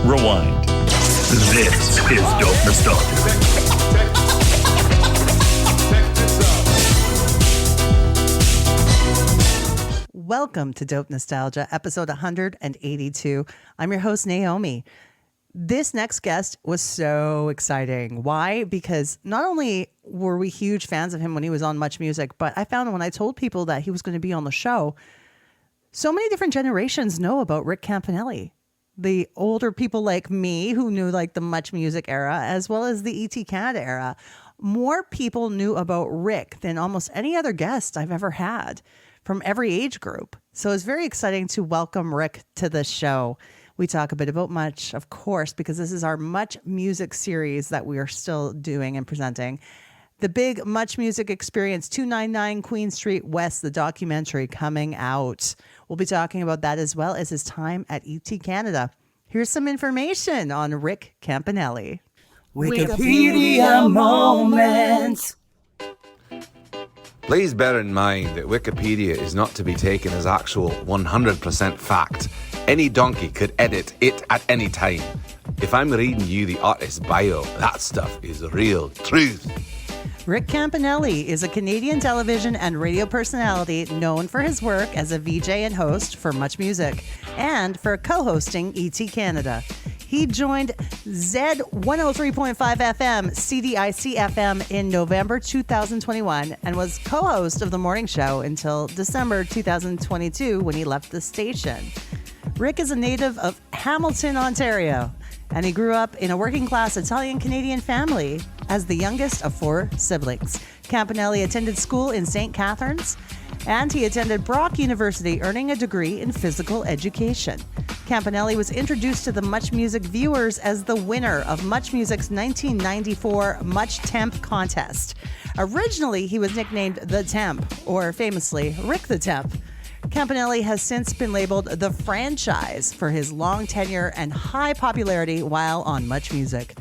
Rewind. This is Dope Nostalgia. Welcome to Dope Nostalgia, episode 182. I'm your host, Naomi. This next guest was so exciting. Why? Because not only were we huge fans of him when he was on Much Music, but I found when I told people that he was going to be on the show, so many different generations know about Rick Campanelli. The older people like me who knew like the Much Music era, as well as the ET Canada era. More people knew about Rick than almost any other guest I've ever had from every age group. So it's very exciting to welcome Rick to the show. We talk a bit about Much, of course, because this is our Much Music series that we are still doing and presenting. The big Much Music Experience, 299 Queen Street West, the documentary coming out. We'll be talking about that as well as his time at ET Canada. Here's some information on Rick Campanelli. Wikipedia moments. Please bear in mind that Wikipedia is not to be taken as actual 100% fact. Any donkey could edit it at any time. If I'm reading you the artist's bio, that stuff is real truth. Rick Campanelli is a Canadian television and radio personality known for his work as a VJ and host for Much Music and for co-hosting ET Canada. He joined Z 103.5 FM, CDIC FM in November 2021 and was co-host of the morning show until December 2022 when he left the station. Rick is a native of Hamilton, Ontario, and he grew up in a working-class Italian-Canadian family as the youngest of 4 siblings. Campanelli attended school in St. Catharines, and he attended Brock University, earning a degree in physical education. Campanelli was introduced to the Much Music viewers as the winner of Much Music's 1994 Much Temp contest. Originally, he was nicknamed The Temp, or famously, Rick the Temp. Campanelli has since been labeled the franchise for his long tenure and high popularity while on Much Music.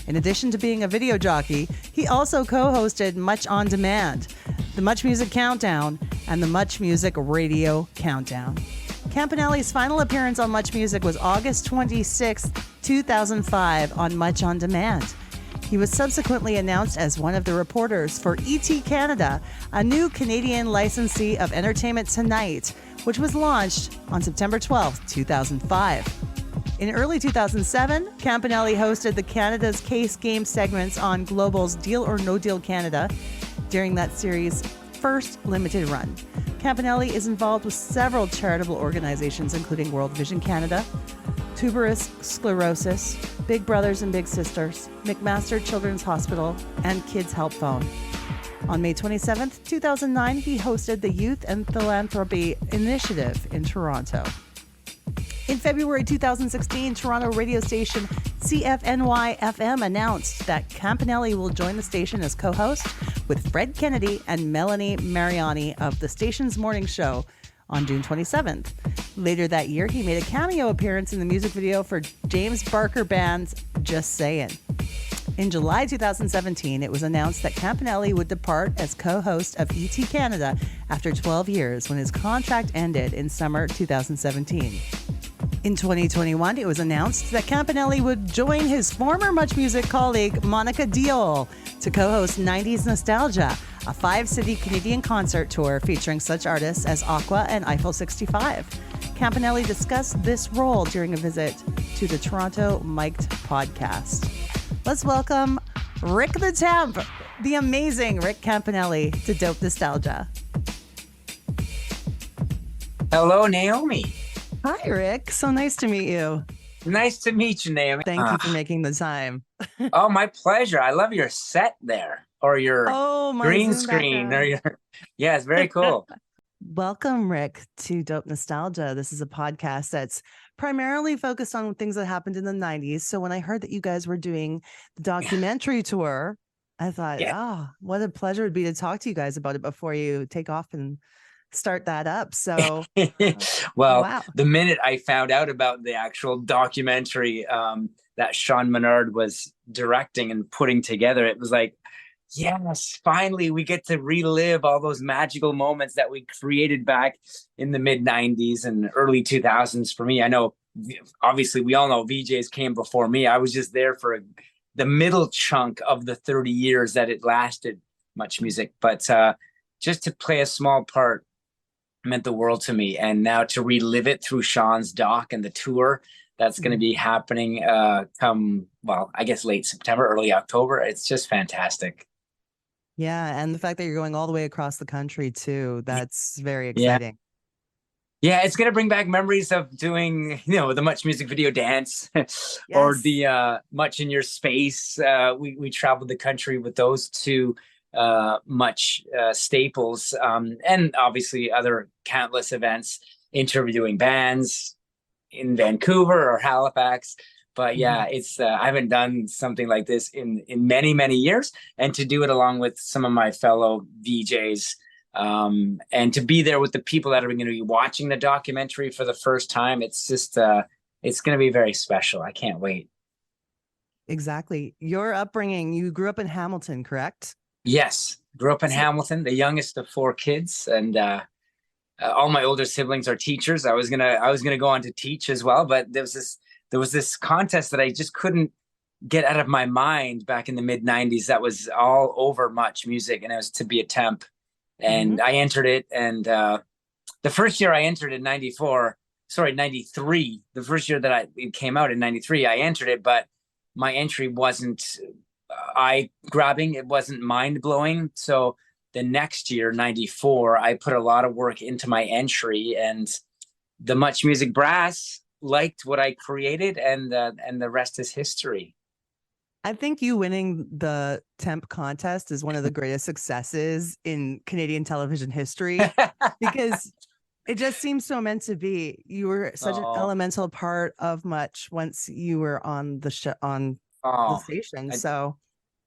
In addition to being a video jockey, he also co-hosted Much On Demand, the Much Music Countdown, and the Much Music Radio Countdown. Campanelli's final appearance on Much Music was August 26, 2005 on Much On Demand. He was subsequently announced as one of the reporters for ET Canada, a new Canadian licensee of Entertainment Tonight, which was launched on September 12, 2005. In early 2007, Campanelli hosted the Canada's Case Game segments on Global's Deal or No Deal Canada during that series' first limited run. Campanelli is involved with several charitable organizations, including World Vision Canada, Tuberous Sclerosis, Big Brothers and Big Sisters, McMaster Children's Hospital, and Kids Help Phone. On May 27, 2009, he hosted the Youth and Philanthropy Initiative in Toronto. In February 2016, Toronto radio station CFNY-FM announced that Campanelli will join the station as co-host with Fred Kennedy and Melanie Mariani of the station's morning show on June 27th. Later that year, he made a cameo appearance in the music video for James Barker Band's Just Sayin'. In July 2017, it was announced that Campanelli would depart as co-host of ET Canada after 12 years when his contract ended in summer 2017. In 2021, it was announced that Campanelli would join his former Much Music colleague Monica Diol to co-host 90s Nostalgia, a 5-city Canadian concert tour featuring such artists as Aqua and Eiffel 65. Campanelli discussed this role during a visit to the Toronto Mic'd podcast. Let's welcome Rick the Temp, the amazing Rick Campanelli, to Dope Nostalgia. Hello, Naomi. Hi, Rick. So nice to meet you. Nice to meet you, Naomi. Thank you for making the time. Oh, my pleasure. I love your set there, or your green Zoom screen, background. or your it's very cool. Welcome, Rick, to Dope Nostalgia. This is a podcast that's primarily focused on things that happened in the 90s. So when I heard that you guys were doing the documentary tour, I thought, what a pleasure it would be to talk to you guys about it before you take off and start that up. So, well, wow. The minute I found out about the actual documentary that Sean Menard was directing and putting together, it was like, yes, finally we get to relive all those magical moments that we created back in the mid 90s and early 2000s. For me, I know obviously we all know VJs came before me. I was just there for the middle chunk of the 30 years that it lasted, Much Music. But just to play a small part meant the world to me. And now to relive it through Sean's doc and the tour that's going to be happening come, well, I guess late September, early October. It's just fantastic. Yeah, and the fact that you're going all the way across the country too, that's very Yeah. exciting. Yeah, it's going to bring back memories of doing, the Much Music video dance or the Much in Your Space. We traveled the country with those two Much staples, and obviously other countless events, interviewing bands in Vancouver or Halifax. But yeah, it's I haven't done something like this in many, many years, and to do it along with some of my fellow VJs, and to be there with the people that are going to be watching the documentary for the first time, it's just it's going to be very special. I can't wait. Exactly. Your upbringing, you grew up in Hamilton, correct? Yes, grew up in Hamilton, the youngest of 4 kids, and all my older siblings are teachers. I was gonna go on to teach as well, but there was this contest that I just couldn't get out of my mind back in the mid 90s. That was all over Much Music, and it was to be a temp. And I entered it. And the first year I entered in 93, the first year that it came out in 93, I entered it, but my entry wasn't eye-grabbing. It wasn't mind-blowing. So the next year, 94, I put a lot of work into my entry, and the Much Music brass liked what I created, and the rest is history. I think you winning the Temp contest is one of the greatest successes in Canadian television history, because it just seems so meant to be. You were such an elemental part of Much once you were on the the station. So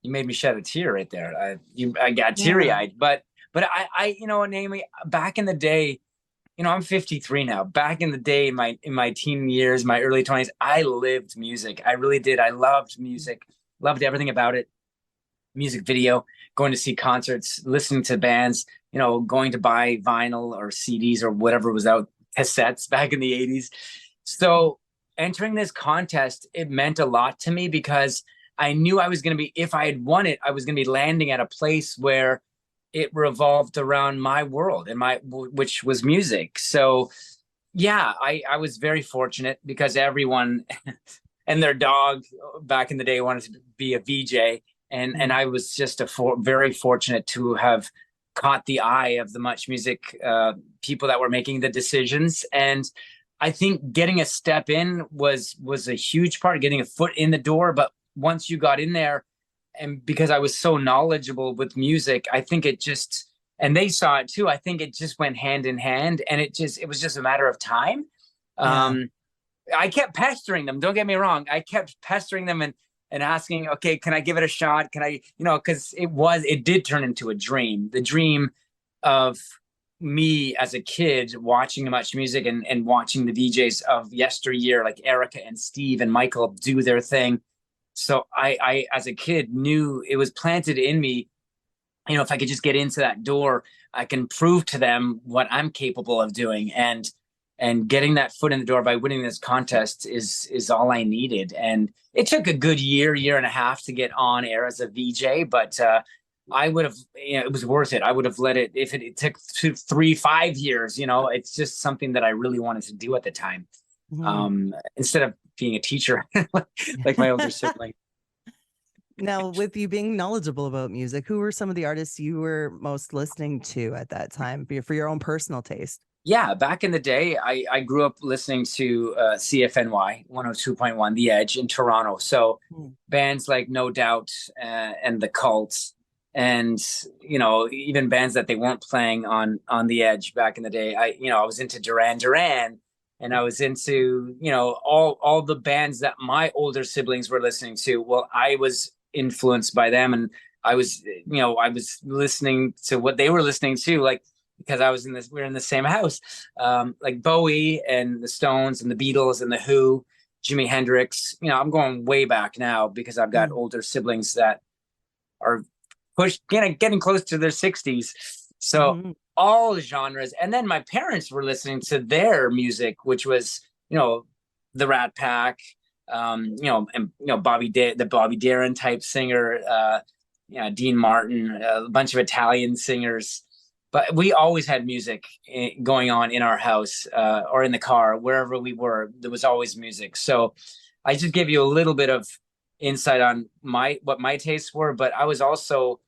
you made me shed a tear right there. I got teary-eyed. But I Naomi, back in the day, I'm 53 now. Back in the day, in my teen years, my early 20s, I lived music. I really did. I loved music, loved everything about it. Music video, going to see concerts, listening to bands, going to buy vinyl or CDs or whatever was out, cassettes back in the 80s. So entering this contest, it meant a lot to me, because I knew I was going to be, if I had won it, I was going to be landing at a place where it revolved around my world and which was music. So yeah, I was very fortunate, because everyone and their dog back in the day wanted to be a VJ. And I was just very fortunate to have caught the eye of the Much Music people that were making the decisions. And I think getting a step in was a huge part, getting a foot in the door. But once you got in there, and because I was so knowledgeable with music, I think it just, and they saw it too, I think it just went hand in hand, and it was just a matter of time. I kept pestering them. Don't get me wrong. I kept pestering them and asking, okay, can I give it a shot? Can I, because it did turn into a dream, the dream of me as a kid watching Much Music and watching the VJs of yesteryear, like Erica and Steve and Michael, do their thing. So I, as a kid, knew it was planted in me, if I could just get into that door, I can prove to them what I'm capable of doing. And getting that foot in the door by winning this contest is all I needed. And it took a good year and a half to get on air as a VJ, but I would have, it was worth it. I would have let it, if it took 2, 3, 5 years, it's just something that I really wanted to do at the time. Instead of being a teacher like my older sibling. Now, with you being knowledgeable about music, who were some of the artists you were most listening to at that time for your own personal taste? Yeah, back in the day, I grew up listening to CFNY 102.1 The Edge in Toronto. So bands like No Doubt and The Cults, and even bands that they weren't playing on The Edge back in the day. I was into Duran Duran. And I was into, all the bands that my older siblings were listening to. Well, I was influenced by them, and I was listening to what they were listening to, like, because we were in the same house, like Bowie and the Stones and the Beatles and the Who, Jimi Hendrix. I'm going way back now, because I've got older siblings that are getting close to their 60s. So all genres. And then my parents were listening to their music, which was, the Rat Pack, and the Bobby Darin type singer, Dean Martin, a bunch of Italian singers. But we always had music going on in our house, or in the car, wherever we were. There was always music. So I just gave you a little bit of insight on what my tastes were, but I was also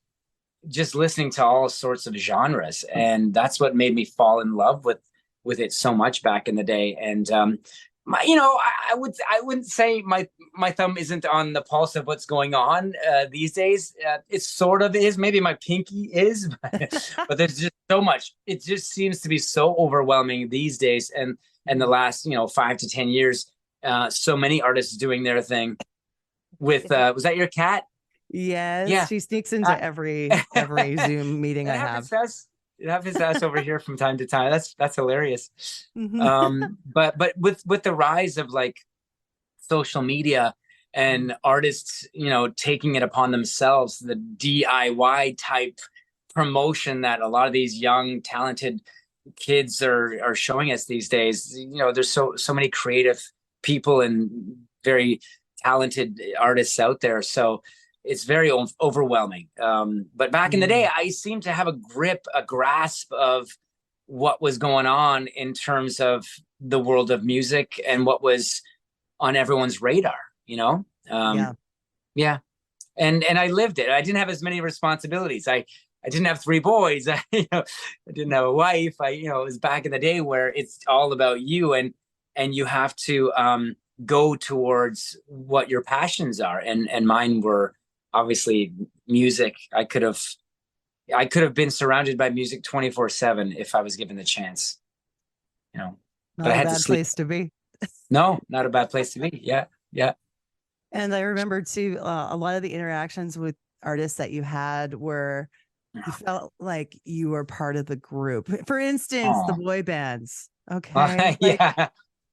just listening to all sorts of genres, and that's what made me fall in love with it so much back in the day. And I wouldn't say my thumb isn't on the pulse of what's going on these days. It sort of is. Maybe my pinky is, but there's just so much. It just seems to be so overwhelming these days, and the last 5 to 10 years, so many artists doing their thing. With was that your cat? Yes, yeah, she sneaks into every Zoom meeting I have. Have his ass over here from time to time. That's hilarious. Mhm. But with the rise of like social media and artists, taking it upon themselves, the DIY type promotion that a lot of these young, talented kids are showing us these days. There's so many creative people and very talented artists out there. So it's very overwhelming. But back in the day, I seemed to have a grasp of what was going on in terms of the world of music and what was on everyone's radar, Yeah. And I lived it. I didn't have as many responsibilities. I didn't have 3 boys. I didn't have a wife. It was back in the day where it's all about you, and you have to go towards what your passions are. And mine were obviously music. I could have been surrounded by music 24/7 if I was given the chance, Not but I a had bad to sleep. place to be. No, not a bad place to be. Yeah. And I remember too, a lot of the interactions with artists that you had were, you felt like you were part of the group. For instance, the boy bands. Okay. Yeah.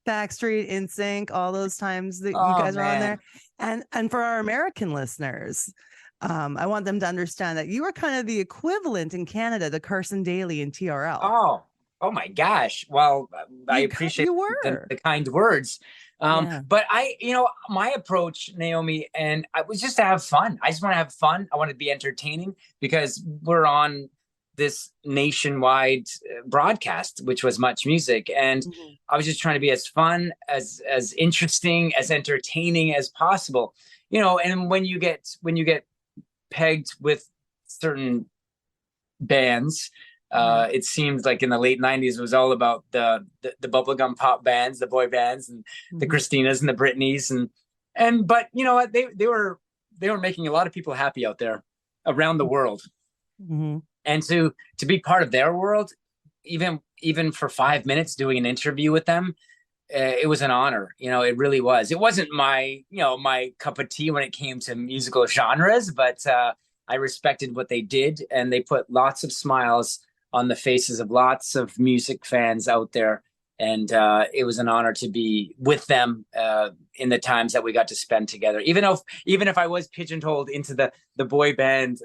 Backstreet, NSYNC, all those times that you guys were on there. And for our American listeners, I want them to understand that you were kind of the equivalent in Canada to Carson Daly and TRL. Oh my gosh. Well, I appreciate the kind words. But my approach, Naomi, and I was just to have fun. I just want to have fun. I want to be entertaining, because we're on this nationwide broadcast, which was Much Music. And I was just trying to be as fun, as interesting, as entertaining as possible, and when you get pegged with certain bands, it seemed like in the late 90s, it was all about the bubblegum pop bands, the boy bands, and the Christinas and the Britneys. But you know what? They were making a lot of people happy out there around the world. And to be part of their world, even for 5 minutes doing an interview with them, it was an honor. It really was. It wasn't my cup of tea when it came to musical genres, but I respected what they did, and they put lots of smiles on the faces of lots of music fans out there. And it was an honor to be with them in the times that we got to spend together. Even if I was pigeonholed into the boy band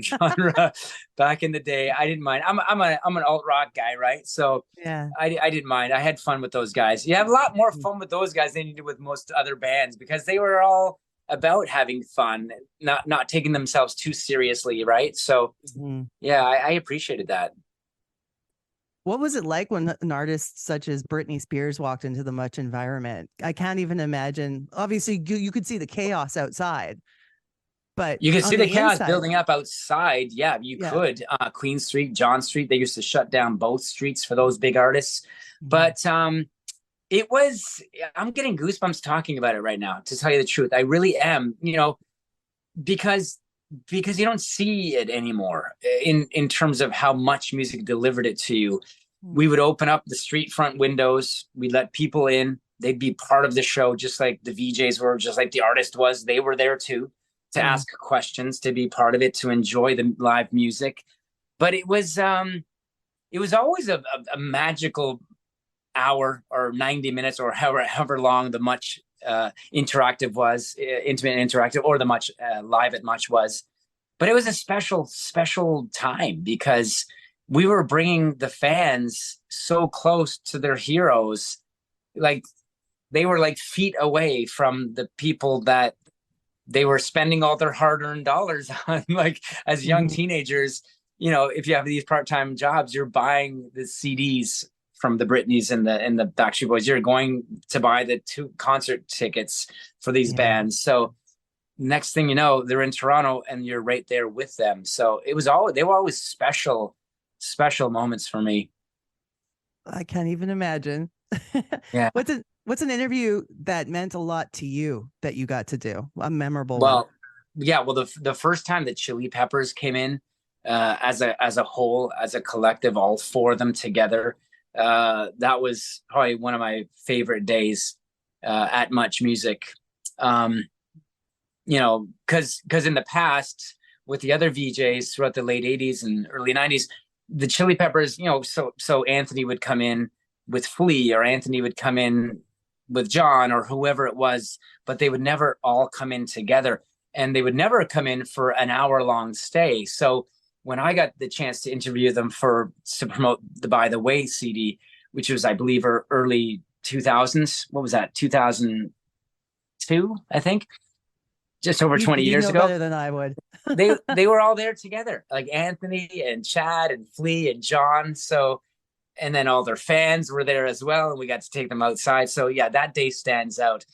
genre back in the day, I didn't mind. I'm an alt rock guy, right? So yeah, I didn't mind. I had fun with those guys. You have a lot more fun with those guys than you do with most other bands, because they were all about having fun, not taking themselves too seriously, right? So yeah, I appreciated that. What was it like when an artist such as Britney Spears walked into the Much environment? I can't even imagine. Obviously, you could see the chaos outside, but you could see the chaos inside building up outside. Yeah, you could. Queen Street, John Street, they used to shut down both streets for those big artists. But it was, I'm getting goosebumps talking about it right now, to tell you the truth. I really am, because you don't see it anymore in terms of how much music delivered it to you. We would open up the street front windows. We'd let people in. They'd be part of the show, just like the VJs were, just like the artist was. They were there too, to ask questions, to be part of it, to enjoy the live music. But it was always a magical hour or 90 minutes or however long the Much interactive was, intimate and interactive, or the Much live at Much was. But it was a special time, because we were bringing the fans so close to their heroes. Like, they were like feet away from the people that they were spending all their hard-earned dollars on. Like as young teenagers, you know, if you have these part-time jobs, you're buying the CDs from the Britneys and the Backstreet Boys. You're going to buy the 2 concert tickets for these bands. So next thing you know, they're in Toronto and you're right there with them. So they were always special moments for me. I can't even imagine. Yeah. What's an interview that meant a lot to you that you got to do? A memorable one? Well, the first time that Chili Peppers came in as a whole, as a collective, all 4 of them together, that was probably one of my favorite days at Much Music. You know, because in the past with the other VJs throughout the late 80s and early 90s, the Chili Peppers, you know, so Anthony would come in with Flea, or Anthony would come in with John, or whoever it was, but they would never all come in together, and they would never come in for an hour-long stay. So when I got the chance to interview them to promote the By the Way CD, which was, I believe, early 2000s, what was that, 2002, I think? Just over 20 years ago. Better than I would. they were all there together, like Anthony and Chad and Flea and John. So, and then all their fans were there as well, and we got to take them outside. So yeah, that day stands out.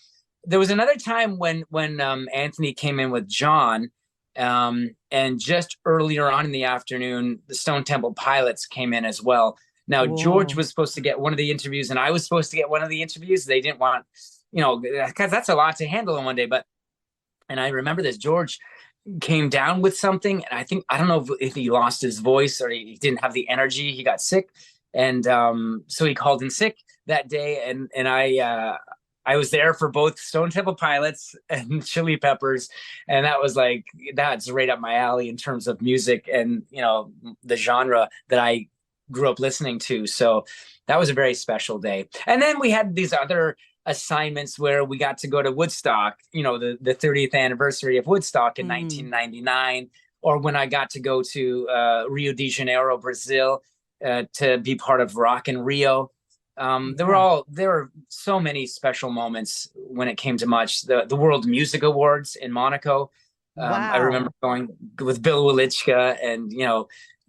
There was another time when Anthony came in with John, and just earlier on in the afternoon, the Stone Temple Pilots came in as well. Now, whoa. George was supposed to get one of the interviews, and I was supposed to get one of the interviews. They didn't want, you know, because that's a lot to handle in one day. And I remember this, George came down with something, and I don't know if he lost his voice or he didn't have the energy. He got sick, and so he called in sick that day, and I was there for both Stone Temple Pilots and Chili Peppers, and that's right up my alley in terms of music and, you know, the genre that I grew up listening to. So that was a very special day. And then we had these other assignments where we got to go to Woodstock, you know, the 30th anniversary of Woodstock in 1999, or when I got to go to Rio de Janeiro, Brazil, to be part of Rock in Rio. There were so many special moments when it came to Much. The World Music Awards in Monaco. Wow. I remember going with Bill Welichka and, you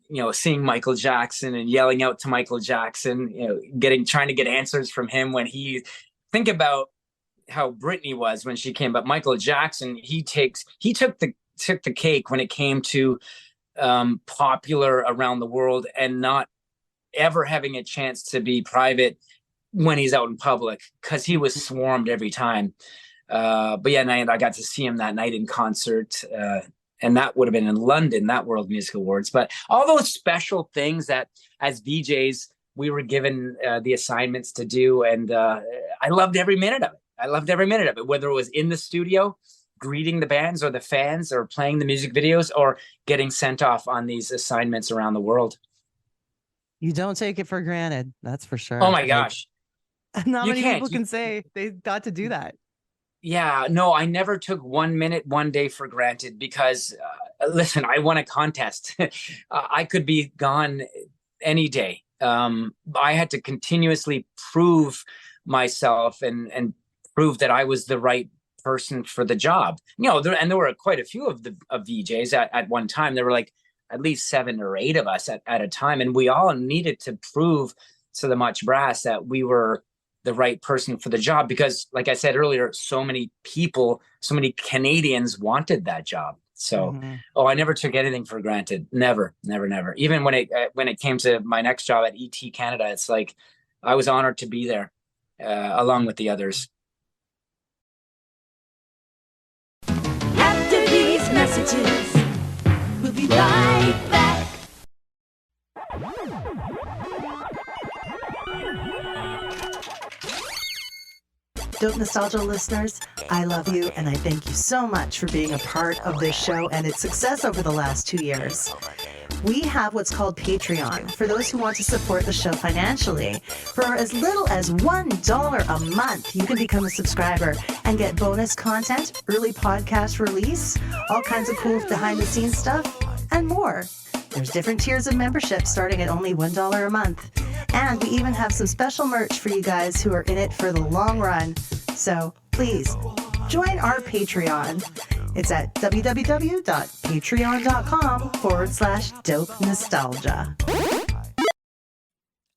know, seeing Michael Jackson and yelling out to Michael Jackson, you know, trying to get answers from him when think about how Britney was when she came, but Michael Jackson, he took the cake when it came to popular around the world and not ever having a chance to be private when he's out in public, because he was swarmed every time. But yeah, and I got to see him that night in concert, and that would have been in London, that World Music Awards. But all those special things that as VJs we were given the assignments to do, and I loved every minute of it. Whether it was in the studio greeting the bands or the fans, or playing the music videos, or getting sent off on these assignments around the world. You don't take it for granted, that's for sure. Oh my gosh. Not many people can say they got to do that. Yeah, no, I never took 1 minute, 1 day for granted, because listen, I won a contest. I could be gone any day. I had to continuously prove myself and prove that I was the right person for the job. You know, there were quite a few of VJs at one time. There were like at least 7 or 8 of us at a time, and we all needed to prove to the Much Brass that we were the right person for the job, because like I said earlier, so many people, so many Canadians wanted that job. So, I never took anything for granted. Never. Even when it came to my next job at ET Canada, it's like I was honored to be there along with the others. After these messages, we'll be right back. Dope Nostalgia listeners, I love you, and I thank you so much for being a part of this show and its success over the last 2 years. We have what's called Patreon for those who want to support the show financially. For as little as $1 a month, you can become a subscriber and get bonus content, early podcast release, all kinds of cool behind-the-scenes stuff, and more. There's different tiers of membership starting at only $1 a month. And we even have some special merch for you guys who are in it for the long run. So please join our Patreon. It's at www.patreon.com/dope nostalgia.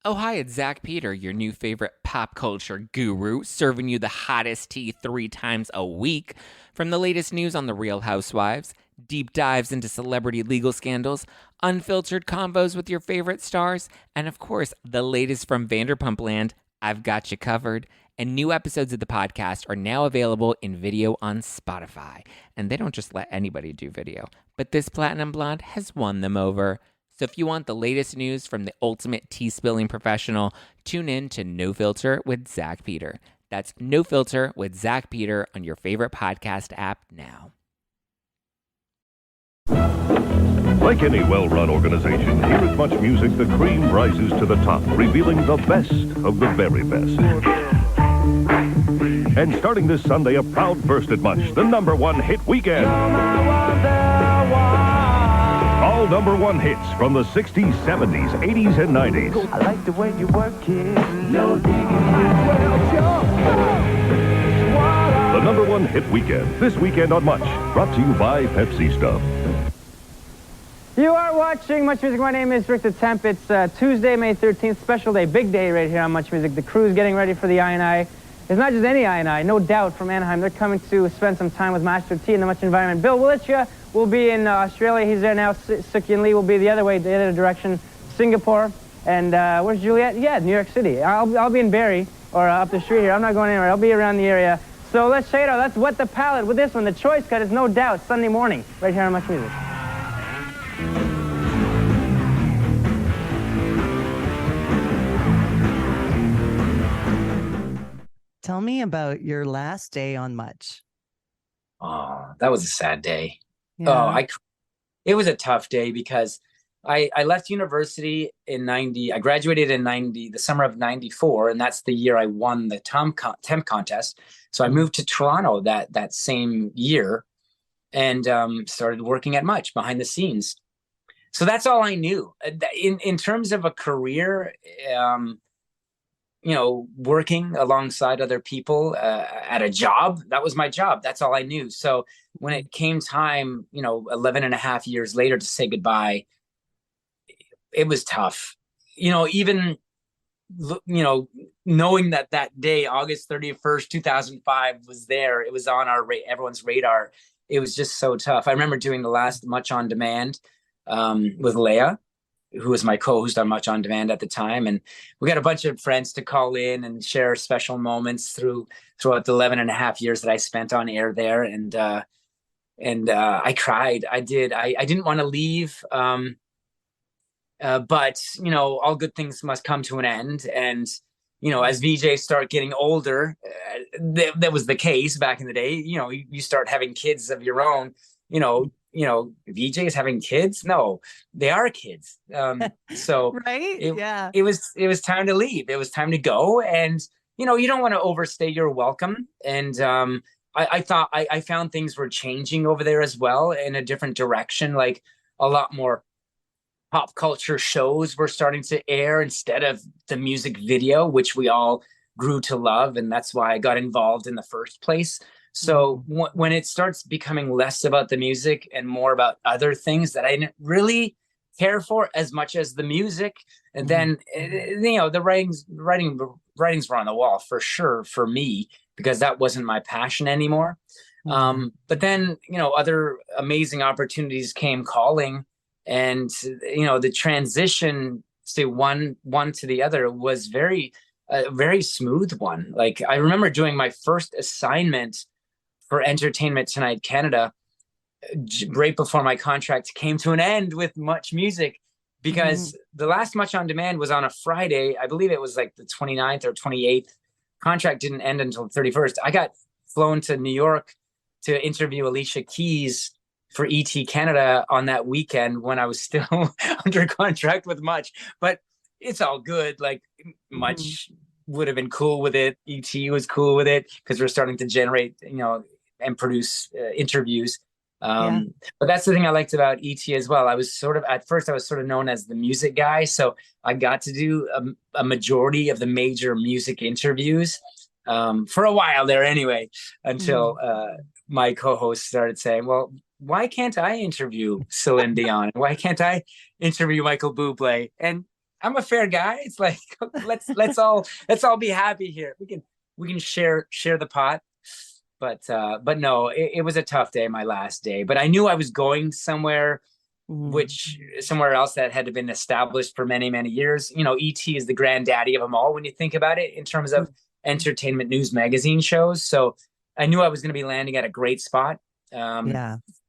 Oh, hi, it's Zach Peter, your new favorite pop culture guru, serving you the hottest tea 3 times a week. From the latest news on The Real Housewives, deep dives into celebrity legal scandals, unfiltered combos with your favorite stars, and of course, the latest from Vanderpump Land, I've got you covered. And new episodes of the podcast are now available in video on Spotify. And they don't just let anybody do video, but this Platinum Blonde has won them over. So if you want the latest news from the ultimate tea-spilling professional, tune in to No Filter with Zach Peter. That's No Filter with Zach Peter on your favorite podcast app now. Like any well-run organization, here at Much Music, the cream rises to the top, revealing the best of the very best. And starting this Sunday, a proud first at Much, the #1 hit weekend. All #1 hits from the 60s, 70s, 80s, and 90s. I like the way you work it. No digging. The #1 hit weekend, this weekend on Much. Brought to you by Pepsi Stuff. You are watching Much Music. My name is Rick the Temp. It's Tuesday, May 13th, special day, big day right here on Much Music. The crew's getting ready for the I&I. It's not just any I&I, no doubt, from Anaheim. They're coming to spend some time with Master T in the Much environment. Bill Willitcha will be in Australia. He's there now. Sukyin Lee will be the other way, the other direction, Singapore. And where's Juliet? Yeah, New York City. I'll be in Barrie, or up the street here. I'm not going anywhere. I'll be around the area. So let's check it out. Let's wet the palate with this one. The choice cut is no doubt Sunday morning, right here on Much Music. Tell me about your last day on Much. Oh, that was a sad day. Yeah. It was a tough day because I left university in 90. I graduated in 90, the summer of 94, and that's the year I won the Temp contest. So I moved to Toronto that same year and started working at Much behind the scenes. So that's all I knew. In terms of a career, working alongside other people at a job, that was my job. That's all I knew. So when it came time, 11 and a half years later to say goodbye, it was tough. Even, knowing that day, August 31st, 2005 was there, it was on everyone's radar. It was just so tough. I remember doing the last Much on Demand with Leia, who was my co-host on Much on Demand at the time. And we got a bunch of friends to call in and share special moments throughout the 11 and a half years that I spent on air there. And I cried. I did. I didn't want to leave. But, all good things must come to an end. And, as VJs start getting older, that was the case back in the day. You start having kids of your own, VJs having kids? No, they are kids. So Right? Yeah. it was time to leave. It was time to go. And, you don't want to overstay your welcome. And I thought I found things were changing over there as well in a different direction. Like a lot more pop culture shows were starting to air instead of the music video, which we all grew to love. And that's why I got involved in the first place. So when it starts becoming less about the music and more about other things that I didn't really care for as much as the music, and then the writings were on the wall for sure for me, because that wasn't my passion anymore. But then other amazing opportunities came calling, and the transition to one to the other was very smooth one. Like I remember doing my first assignment for Entertainment Tonight Canada right before my contract came to an end with Much Music, because the last Much on Demand was on a Friday. I believe it was like the 29th or 28th. Contract didn't end until the 31st. I got flown to New York to interview Alicia Keys for ET Canada on that weekend when I was still under contract with Much. But it's all good. Like Much would have been cool with it. ET was cool with it because we're starting to generate, and produce interviews. But that's the thing I liked about ET as well. At first I was sort of known as the music guy. So I got to do a majority of the major music interviews. for a while there anyway, until my co-host started saying, well, why can't I interview Celine Dion? Why can't I interview Michael Bublé? And I'm a fair guy. It's like, let's all be happy here. We can share the pot. But no, it was a tough day, my last day. But I knew I was going somewhere, somewhere else that had been established for many, many years. You know, ET is the granddaddy of them all when you think about it in terms of entertainment news magazine shows. So I knew I was going to be landing at a great spot.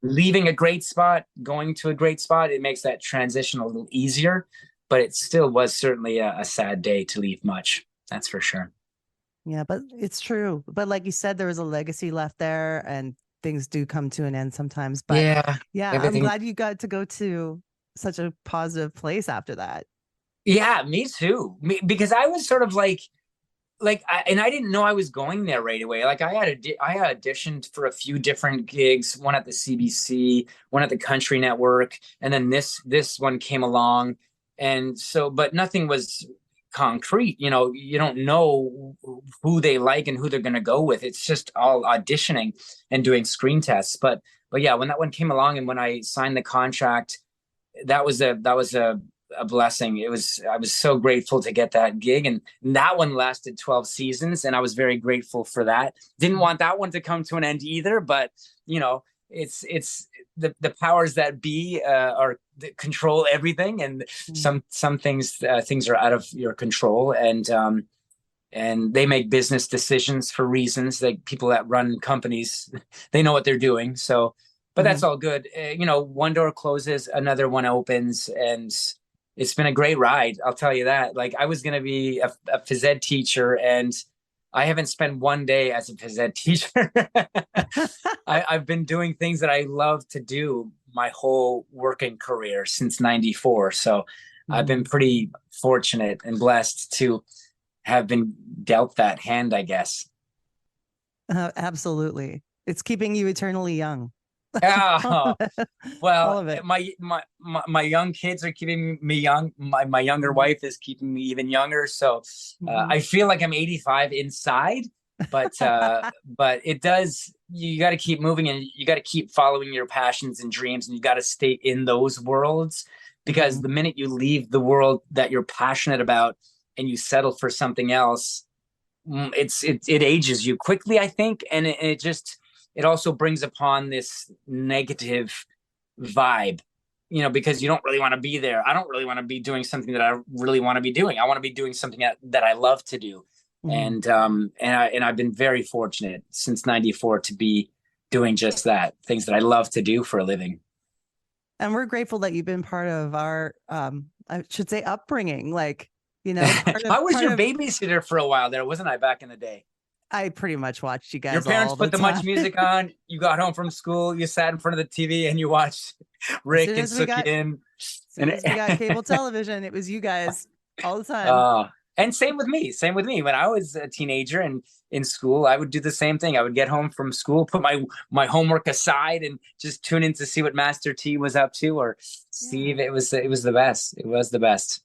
Leaving a great spot, going to a great spot, it makes that transition a little easier. But it still was certainly a sad day to leave Much. That's for sure. Yeah, but it's true. But like you said, there was a legacy left there, and things do come to an end sometimes. But yeah, I'm glad you got to go to such a positive place after that. Yeah, me too. Because I was sort of and I didn't know I was going there right away. Like I auditioned for a few different gigs, one at the CBC, one at the Country Network, and then this one came along. And so, but nothing was concrete. You know, you don't know who they like and who they're going to go with. It's just all auditioning and doing screen tests. But yeah, when that one came along and when I signed the contract, that was a blessing. I was so grateful to get that gig, and that one lasted 12 seasons, and I was very grateful for that. Didn't want that one to come to an end either, but you know, it's the powers that be that control everything, and some things are out of your control, and they make business decisions for reasons. Like people that run companies, they know what they're doing. So, but that's all good. You know, one door closes, another one opens, and it's been a great ride. I'll tell you that. Like I was going to be a phys ed teacher, and I haven't spent one day as a phys ed teacher. I've been doing things that I love to do my whole working career since '94. So I've been pretty fortunate and blessed to have been dealt that hand, I guess. Absolutely. It's keeping you eternally young. Oh, well, my young kids are keeping me young. My younger wife is keeping me even younger. So I feel like I'm 85 inside, but it does. You got to keep moving, and you got to keep following your passions and dreams, and you got to stay in those worlds, because the minute you leave the world that you're passionate about and you settle for something else, it ages you quickly, I think, and it also brings upon this negative vibe, you know, because you don't really want to be there. I don't really want to be doing something that I really want to be doing. I want to be doing something that I love to do. And I've been very fortunate since '94 to be doing just that, things that I love to do for a living. And we're grateful that you've been part of our, I should say, upbringing. Like, you know, I was your babysitter for a while there, wasn't I, back in the day? I pretty much watched you guys. Your parents put the Much Music on. You got home from school. You sat in front of the TV and you watched Rick and Suki in. As soon as we got cable television, it was you guys all the time. And same with me. When I was a teenager and in school, I would do the same thing. I would get home from school, put my homework aside, and just tune in to see what Master T was up to, or Steve. It was the best. It was the best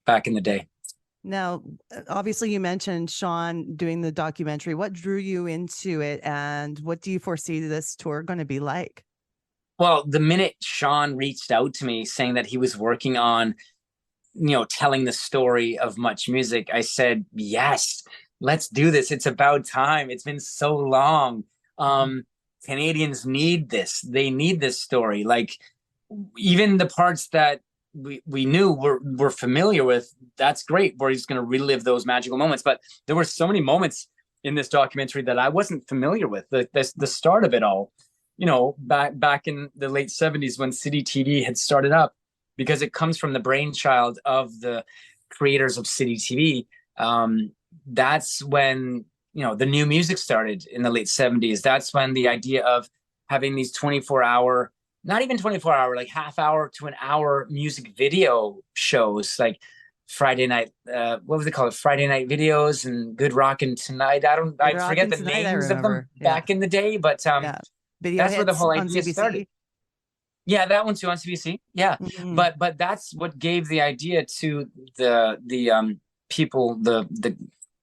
back in the day. Now, obviously, you mentioned Sean doing the documentary. What drew you into it, and what do you foresee this tour going to be like? Well, the minute Sean reached out to me saying that he was working on, you know, telling the story of Much Music, I said, yes, let's do this. It's about time. It's been so long. Canadians need this. They need this story. Like, even the parts that we knew we're familiar with, that's great, where he's going to relive those magical moments. But there were so many moments in this documentary that I wasn't familiar with. The start of it all, you know, back in the late '70s when City TV had started up, because it comes from the brainchild of the creators of City TV. That's when, you know, the new music started in the late '70s. That's when the idea of having these 24-hour, not even 24-hour, like half hour to an hour music video shows, like Friday night, what was it called? Friday Night Videos and Good Rockin' Tonight. I forget the names of them back in the day, but Video that's where the whole idea CBC. started. Yeah, that one too on CBC. Yeah, but that's what gave the idea to the people, the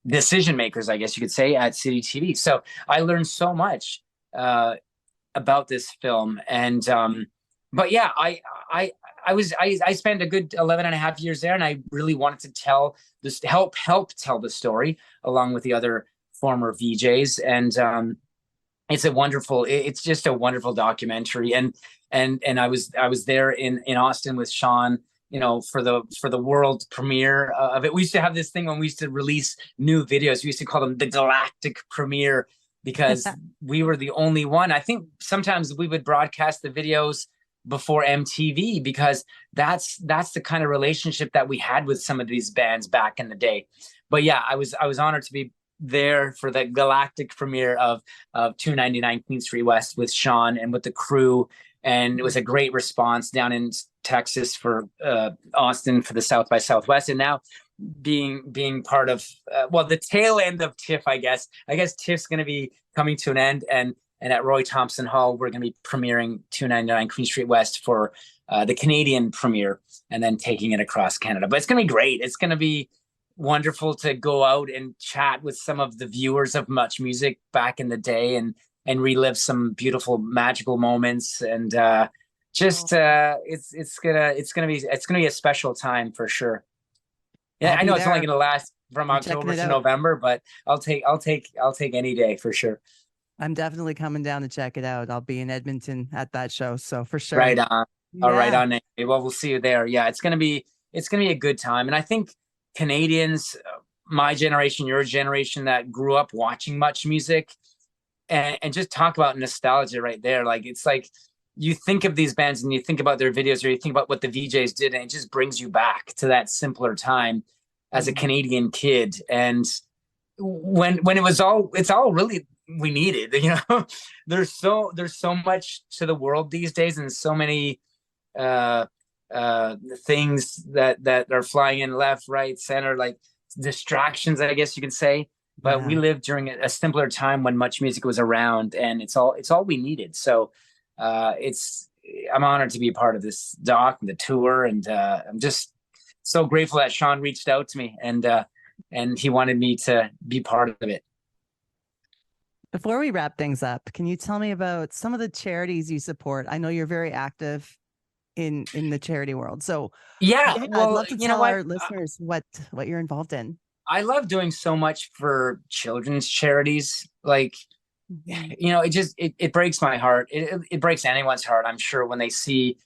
decision makers, I guess you could say, at City TV. So I learned so much about this film. And but yeah, I spent a good 11 and a half years there, and I really wanted to tell this, help tell the story along with the other former VJs. And it's just a wonderful documentary. And I was there in Austin with Sean, for the world premiere of it. We used to have this thing when we used to release new videos. We used to call them the galactic premiere, because we were the only one. I think sometimes we would broadcast the videos before MTV, because that's the kind of relationship that we had with some of these bands back in the day. But yeah, I was honored to be there for the galactic premiere of 299 Queen Street West with Sean and with the crew. And it was a great response down in Texas for Austin for the South by Southwest. And now being part of the tail end of TIFF, I guess TIFF's going to be coming to an end, and at Roy Thompson Hall we're going to be premiering 299 Queen Street West for the Canadian premiere, and then taking it across Canada. But it's going to be great. It's going to be wonderful to go out and chat with some of the viewers of Much Music back in the day, and relive some beautiful magical moments. And it's gonna be a special time for sure. Yeah, I know it's only going to last from October to November, but I'll take any day for sure. I'm definitely coming down to check it out. I'll be in Edmonton at that show, so for sure. Right on. Yeah. All right on. Well, we'll see you there. Yeah, it's gonna be a good time. And I think Canadians, my generation, your generation, that grew up watching Much Music, and just talk about nostalgia right there. Like, it's like you think of these bands and you think about their videos, or you think about what the VJs did, and it just brings you back to that simpler time as a Canadian kid. And when it's all really we needed, there's so much to the world these days, and so many things that are flying in left, right, center, like distractions, I guess you could say. But we lived during a simpler time when Much Music was around, and it's all we needed. So I'm honored to be a part of this doc and the tour, and I'm just so grateful that Sean reached out to me, and he wanted me to be part of it. Before we wrap things up, can you tell me about some of the charities you support? I know you're very active in the charity world. So yeah, I'd love to tell our listeners what you're involved in. I love doing so much for children's charities. Like, it breaks my heart. It breaks anyone's heart, I'm sure, when they see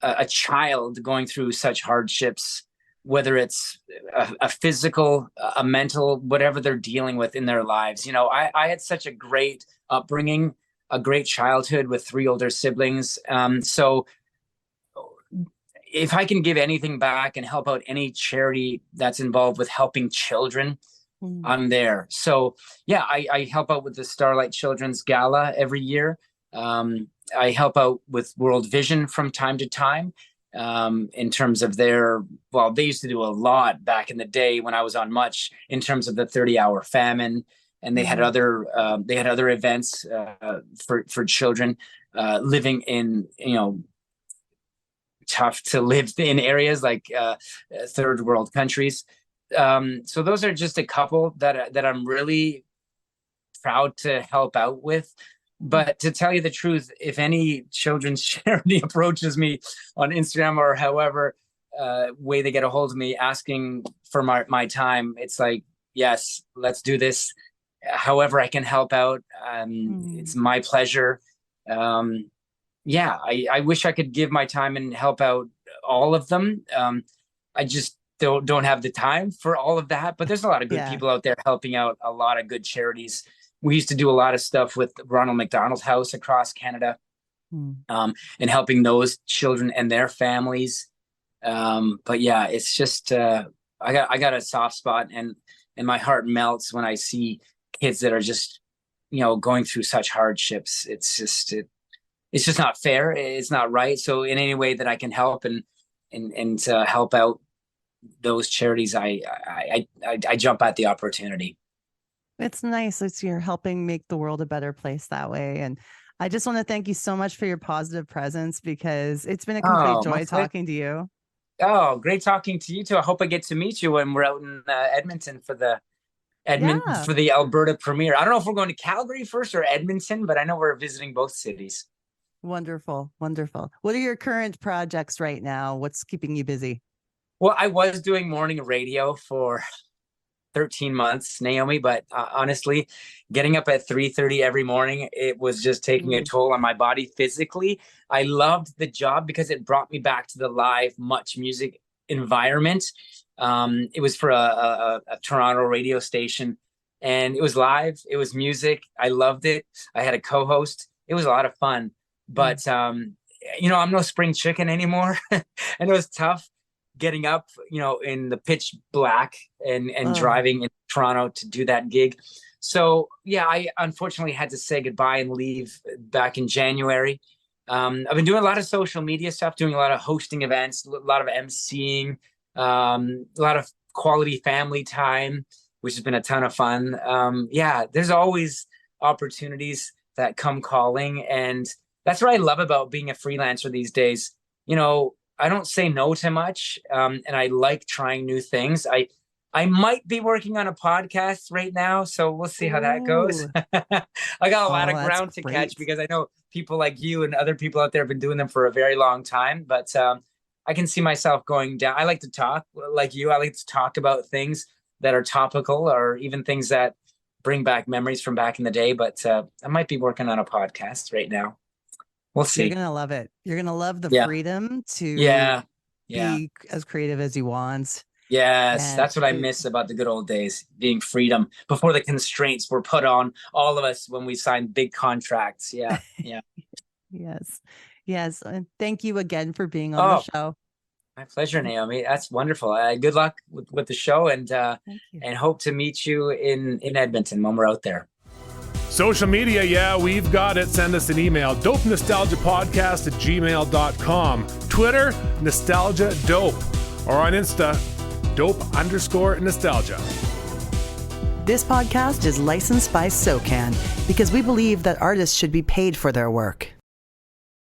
a child going through such hardships, whether it's a physical, a mental, whatever they're dealing with in their lives. I had such a great upbringing, a great childhood with 3 older siblings. So if I can give anything back and help out any charity that's involved with helping children, I'm there. So yeah, I help out with the Starlight Children's Gala every year. I help out with World Vision from time to time, in terms of they used to do a lot back in the day when I was on Much, in terms of the 30-hour famine. And they had other events for children living in, tough to live in areas like third world countries. So those are just a couple that I'm really proud to help out with. But to tell you the truth, if any children's charity approaches me on Instagram or however way they get a hold of me asking for my time, it's like, yes, let's do this. However I can help out, it's my pleasure. I wish I could give my time and help out all of them. I just don't have the time for all of that, but there's a lot of good people out there helping out a lot of good charities. We used to do a lot of stuff with Ronald McDonald House across Canada, and helping those children and their families. But yeah, it's just, I got a soft spot, and my heart melts when I see kids that are just, going through such hardships. It's just not fair. It's not right. So in any way that I can help and help out those charities, I jump at the opportunity. It's nice. You're helping make the world a better place that way. And I just want to thank you so much for your positive presence, because it's been a complete joy talking to you. Oh, great talking to you too. I hope I get to meet you when we're out in Edmonton for the Yeah. for the Alberta premiere. I don't know if we're going to Calgary first or Edmonton, but I know we're visiting both cities. Wonderful. Wonderful. What are your current projects right now? What's keeping you busy? Well, I was doing morning radio for 13 months, Naomi, but honestly, getting up at 3:30 every morning, it was just taking a toll on my body physically. I loved the job because it brought me back to the live Much Music environment. It was for a Toronto radio station, and it was live. It was music. I loved it. I had a co-host. It was a lot of fun, but I'm no spring chicken anymore. And it was tough getting up, in the pitch black and driving in Toronto to do that gig. So yeah, I unfortunately had to say goodbye and leave back in January. I've been doing a lot of social media stuff, doing a lot of hosting events, a lot of emceeing, a lot of quality family time, which has been a ton of fun. There's always opportunities that come calling. And that's what I love about being a freelancer these days. I don't say no to much, and I like trying new things. I might be working on a podcast right now, so we'll see how that goes. I got a lot of ground to catch because I know people like you and other people out there have been doing them for a very long time, but I can see myself going down. I like to talk like you. I like to talk about things that are topical or even things that bring back memories from back in the day, but I might be working on a podcast right now. We'll see. You're going to love it. You're going to love the freedom to be as creative as you want. Yes, And that's what I miss about the good old days, being freedom before the constraints were put on all of us when we signed big contracts. Yeah. Yes. And thank you again for being on the show. My pleasure, Naomi. That's wonderful. Good luck with the show, and hope to meet you in Edmonton when we're out there. Social media, we've got it. Send us an email, dopenostalgiapodcast@gmail.com. Twitter, Nostalgia Dope. Or on Insta, dope_nostalgia. This podcast is licensed by SOCAN because we believe that artists should be paid for their work.